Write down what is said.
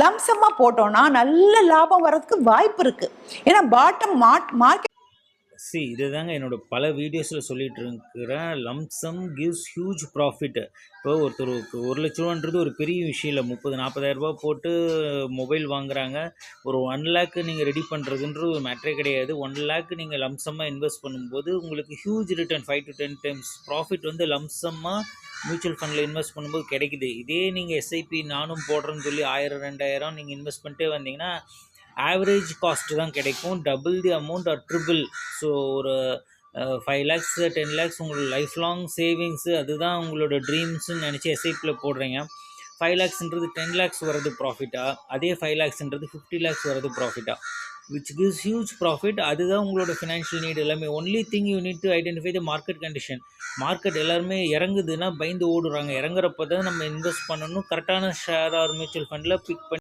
லம்சமாக போட்டோம்னா நல்ல லாபம் வர்றதுக்கு வாய்ப்பு இருக்குது. ஏன்னா பாட்டம் மார்க்கெட் இதுதாங்க என்னோட பல வீடியோஸில் சொல்லிட்டு இருக்கிறேன். Lump sum gives huge profit. இப்போ ஒருத்தருக்கு 1,00,000ன்றது ஒரு பெரிய விஷயம் இல்லை. 30,000-40,000 ரூபா போட்டு மொபைல் வாங்குறாங்க. ஒரு 1 lakh நீங்கள் ரெடி பண்ணுறதுன்றது ஒரு மேட்ரே கிடையாது. 1 lakh நீங்கள் லம்சமாக இன்வெஸ்ட் பண்ணும்போது உங்களுக்கு huge return 5 to 10 times profit வந்து லம்சமாக மியூச்சுவல் ஃபண்டில் இன்வெஸ்ட் பண்ணும்போது கிடைக்குது. இதே நீங்கள் எஸ்ஐபி நானும் போடுறேன்னு சொல்லி 1000-2000 நீங்கள் இன்வெஸ்ட் பண்ணிட்டே வந்தீங்கன்னா ஆவரேஜ் காஸ்ட்டு தான் கிடைக்கும். Double the amount or triple. So ஒரு 5 lakhs 10 lakhs உங்களோட லைஃப் லாங் சேவிங்ஸு, அதுதான் உங்களோட ட்ரீம்ஸுன்னு நினச்சி எஸ்ஐபியில் போடுறீங்க. 5 lakhsன்றது 10 lakhs வர்றது ப்ராஃபிட்டா, அதே 5 lakhsன்றது 50 lakhs வர்றது ப்ராஃபிட்டா, விச் கிவ்ஸ் ஹியூஜ் ப்ராஃபிட். அதுதான் உங்களோட ஃபினான்ஷியல் நீட் எல்லாமே. Only thing you need to identify the market condition. Market எல்லாருமே இறங்குதுன்னா பயந்து ஓடுறாங்க. இறங்குறப்ப தான் நம்ம இன்வெஸ்ட் பண்ணணும். கரெக்டான ஷேர் ஆர் மியூச்சுவல் ஃபண்டில் பிக் பண்ணி